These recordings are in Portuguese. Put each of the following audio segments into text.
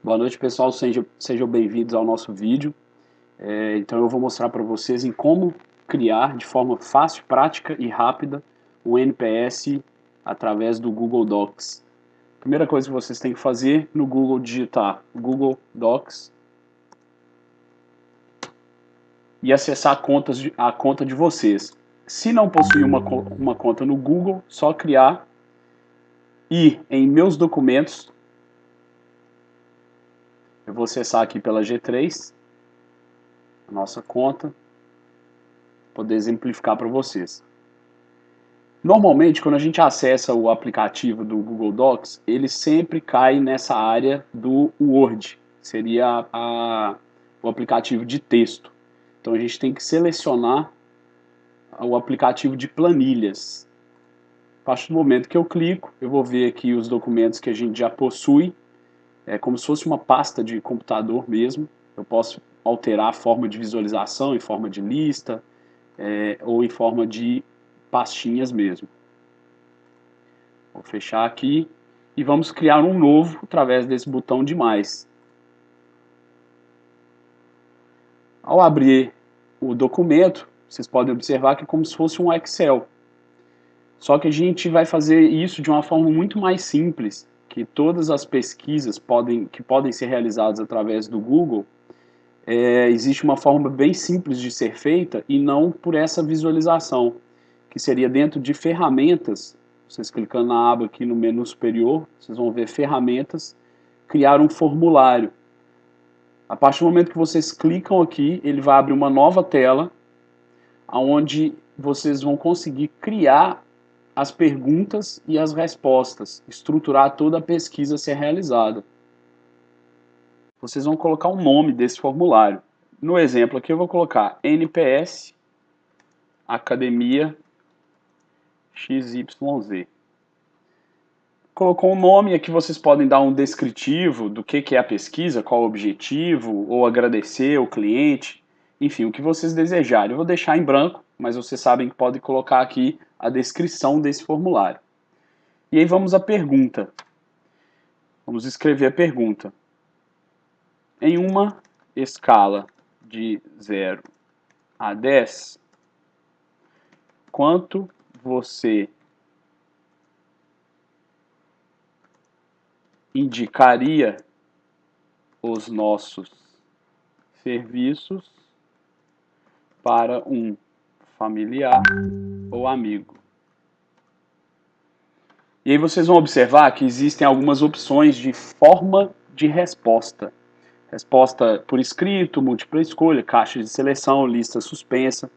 Boa noite, pessoal. Sejam bem-vindos ao nosso vídeo. Então eu vou mostrar para vocês em como criar de forma fácil, prática e rápida o NPS através do Google Docs. Primeira coisa que vocês têm que fazer no Google, digitar Google Docs e acessar a conta de vocês. Se não possuir uma conta no Google, só criar e em meus documentos, eu vou acessar aqui pela G3, a nossa conta, poder exemplificar para vocês. Normalmente, quando a gente acessa o aplicativo do Google Docs, ele sempre cai nessa área do Word, seria o aplicativo de texto. Então a gente tem que selecionar o aplicativo de planilhas. A partir do momento que eu clico, eu vou ver aqui os documentos que a gente já possui, é como se fosse uma pasta de computador mesmo. Eu posso alterar a forma de visualização em forma de lista, ou em forma de pastinhas mesmo. Vou fechar aqui e vamos criar um novo através desse botão de mais. Ao abrir o documento, vocês podem observar que é como se fosse um Excel. Só que a gente vai fazer isso de uma forma muito mais simples, que todas as pesquisas que podem ser realizadas através do Google, existe uma forma bem simples de ser feita e não por essa visualização, que seria dentro de ferramentas. Vocês clicando na aba aqui no menu superior, vocês vão ver ferramentas, criar um formulário. A partir do momento que vocês clicam aqui, ele vai abrir uma nova tela, onde vocês vão conseguir criar as perguntas e as respostas, estruturar toda a pesquisa a ser realizada. Vocês vão colocar um nome desse formulário. No exemplo aqui eu vou colocar NPS Academia XYZ. Colocou um nome, aqui vocês podem dar um descritivo do que é a pesquisa, qual o objetivo, ou agradecer o cliente, enfim, o que vocês desejarem. Eu vou deixar em branco, mas vocês sabem que podem colocar aqui a descrição desse formulário. E aí vamos à pergunta. Vamos escrever a pergunta. Em uma escala de 0 a 10, quanto você indicaria os nossos serviços para um familiar ou amigo? E aí vocês vão observar que existem algumas opções de forma de resposta. Resposta por escrito, múltipla escolha, caixa de seleção, lista suspensa.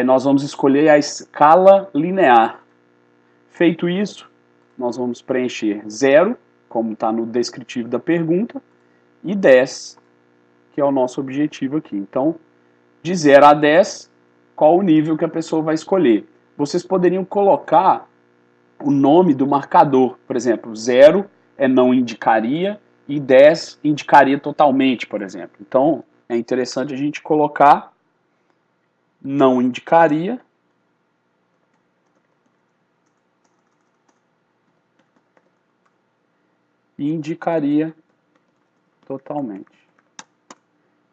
Nós vamos escolher a escala linear. Feito isso, nós vamos preencher 0, como está no descritivo da pergunta, e 10, que é o nosso objetivo aqui. Então, de 0 a 10, qual o nível que a pessoa vai escolher? Vocês poderiam colocar o nome do marcador. Por exemplo, 0 é não indicaria e 10 indicaria totalmente, por exemplo. Então, é interessante a gente colocar não indicaria e indicaria totalmente.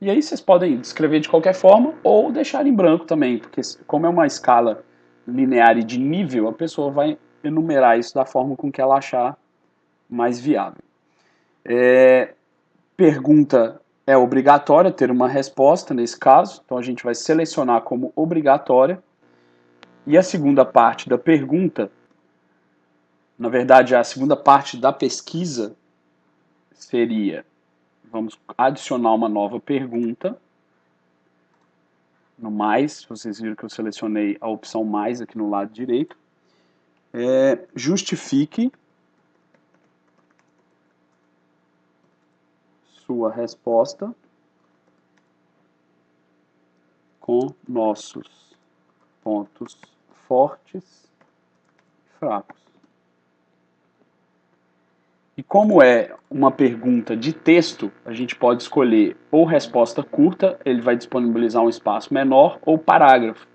E aí vocês podem escrever de qualquer forma ou deixar em branco também, porque como é uma escala linear e de nível, a pessoa vai enumerar isso da forma com que ela achar mais viável. Pergunta é obrigatória ter uma resposta nesse caso, então a gente vai selecionar como obrigatória. E a segunda parte da pergunta, na verdade a segunda parte da pesquisa seria, vamos adicionar uma nova pergunta, no mais, vocês viram que eu selecionei a opção mais aqui no lado direito. Justifique sua resposta com nossos pontos fortes e fracos. E como é uma pergunta de texto, a gente pode escolher ou resposta curta, ele vai disponibilizar um espaço menor, ou parágrafo.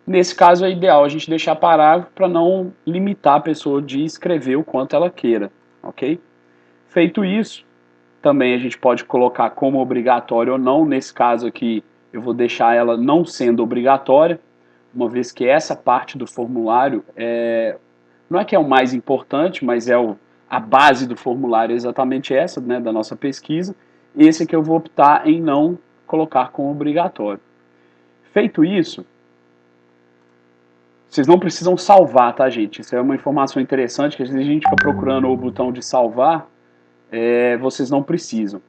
Nesse caso é ideal a gente deixar parágrafo para não limitar a pessoa de escrever o quanto ela queira, ok? Feito isso, Também a gente pode colocar como obrigatório ou não. Nesse caso aqui, eu vou deixar ela não sendo obrigatória, uma vez que essa parte do formulário não é que é o mais importante, mas a base do formulário é exatamente essa, né, da nossa pesquisa. Esse aqui eu vou optar em não colocar como obrigatório. Feito isso, vocês não precisam salvar, tá, gente? Isso é uma informação interessante, que às vezes a gente fica procurando o botão de salvar, vocês não precisam.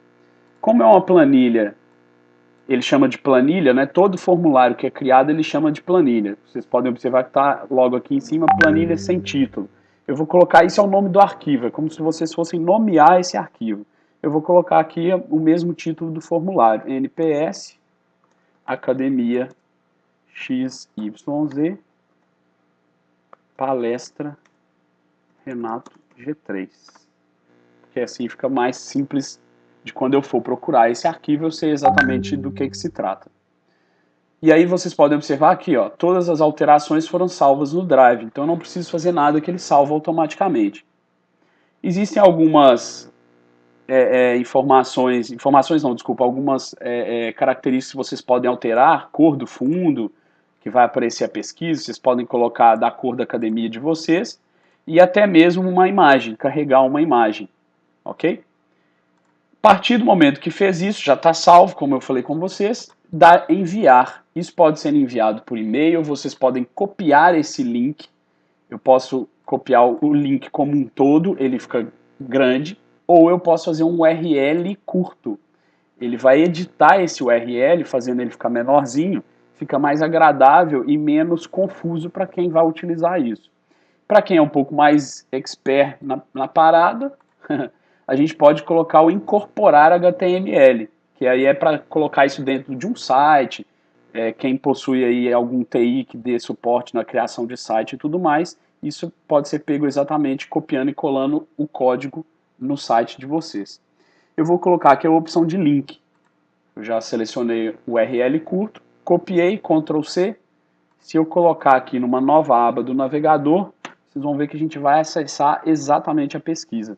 Como é uma planilha, ele chama de planilha, né? Todo formulário que é criado, ele chama de planilha. Vocês podem observar que está logo aqui em cima, planilha sem título. Eu vou colocar, isso é o nome do arquivo, é como se vocês fossem nomear esse arquivo. Eu vou colocar aqui o mesmo título do formulário, NPS, Academia XYZ, Palestra Renato G3. Porque assim fica mais simples de quando eu for procurar esse arquivo, eu sei exatamente do que se trata. E aí vocês podem observar aqui, ó, todas as alterações foram salvas no Drive, então eu não preciso fazer nada que ele salva automaticamente. Existem algumas algumas características que vocês podem alterar, cor do fundo, que vai aparecer a pesquisa, vocês podem colocar da cor da academia de vocês, e até mesmo uma imagem, carregar uma imagem, ok? A partir do momento que fez isso, já está salvo, como eu falei com vocês, dá enviar. Isso pode ser enviado por e-mail, vocês podem copiar esse link, eu posso copiar o link como um todo, ele fica grande, ou eu posso fazer um URL curto. Ele vai editar esse URL, fazendo ele ficar menorzinho, fica mais agradável e menos confuso para quem vai utilizar isso. Para quem é um pouco mais expert na parada, a gente pode colocar o incorporar HTML, que aí é para colocar isso dentro de um site, quem possui aí algum TI que dê suporte na criação de site e tudo mais, isso pode ser pego exatamente copiando e colando o código no site de vocês. Eu vou colocar aqui a opção de link. Eu já selecionei o URL curto, copiei, Ctrl C. Se eu colocar aqui numa nova aba do navegador, vocês vão ver que a gente vai acessar exatamente a pesquisa.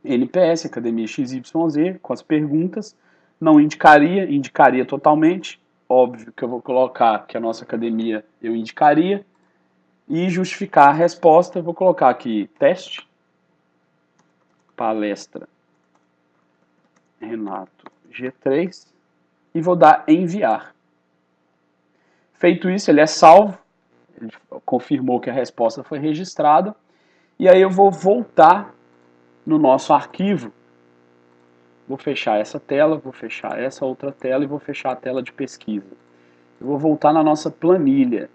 NPS, Academia XYZ, com as perguntas. Não indicaria, indicaria totalmente. Óbvio que eu vou colocar que a nossa academia eu indicaria. E justificar a resposta, eu vou colocar aqui teste, palestra Renato G3 e vou dar enviar. Feito isso, ele é salvo, ele confirmou que a resposta foi registrada, e aí eu vou voltar no nosso arquivo, vou fechar essa tela, vou fechar essa outra tela e vou fechar a tela de pesquisa. Eu vou voltar na nossa planilha.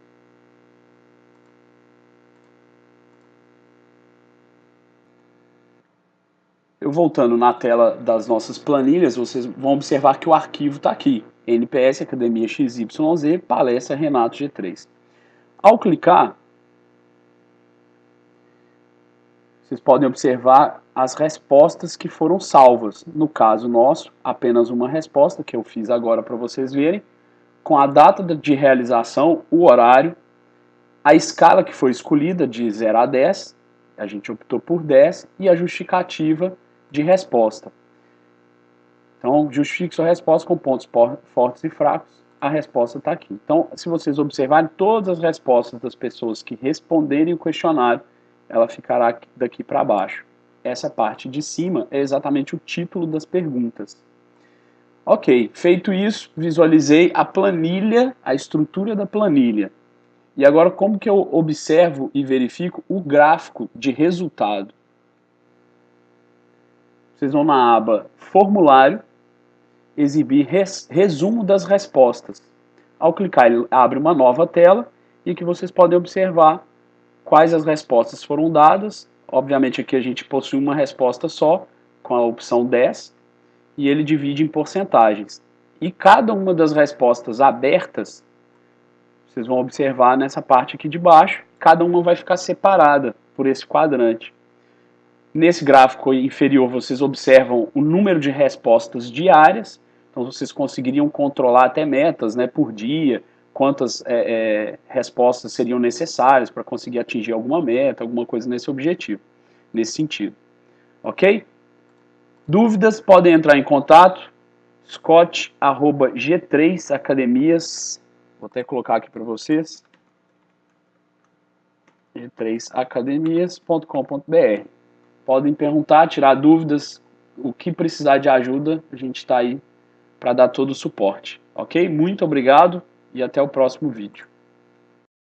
Eu voltando na tela das nossas planilhas, vocês vão observar que o arquivo está aqui. NPS Academia XYZ, palestra Renato G3. Ao clicar, vocês podem observar as respostas que foram salvas. No caso nosso, apenas uma resposta, que eu fiz agora para vocês verem, com a data de realização, o horário, a escala que foi escolhida de 0 a 10, a gente optou por 10, e a justificativa de resposta. Então, justifique sua resposta com pontos fortes e fracos, a resposta está aqui. Então, se vocês observarem, todas as respostas das pessoas que responderem o questionário, ela ficará daqui para baixo. Essa parte de cima é exatamente o título das perguntas. Ok, feito isso, visualizei a planilha, a estrutura da planilha. E agora, como que eu observo e verifico o gráfico de resultado? Vocês vão na aba Formulário, exibir resumo das respostas. Ao clicar, ele abre uma nova tela e que vocês podem observar quais as respostas foram dadas. Obviamente aqui a gente possui uma resposta só, com a opção 10, e ele divide em porcentagens. E cada uma das respostas abertas, vocês vão observar nessa parte aqui de baixo, cada uma vai ficar separada por esse quadrante. Nesse gráfico inferior vocês observam o número de respostas diárias, então vocês conseguiriam controlar até metas, né, por dia, quantas respostas seriam necessárias para conseguir atingir alguma meta, alguma coisa nesse objetivo, nesse sentido. Ok? Dúvidas, podem entrar em contato, scott@g3academias, vou até colocar aqui para vocês, g3academias.com.br. Podem perguntar, tirar dúvidas, o que precisar de ajuda, a gente está aí para dar todo o suporte, ok? Muito obrigado e até o próximo vídeo.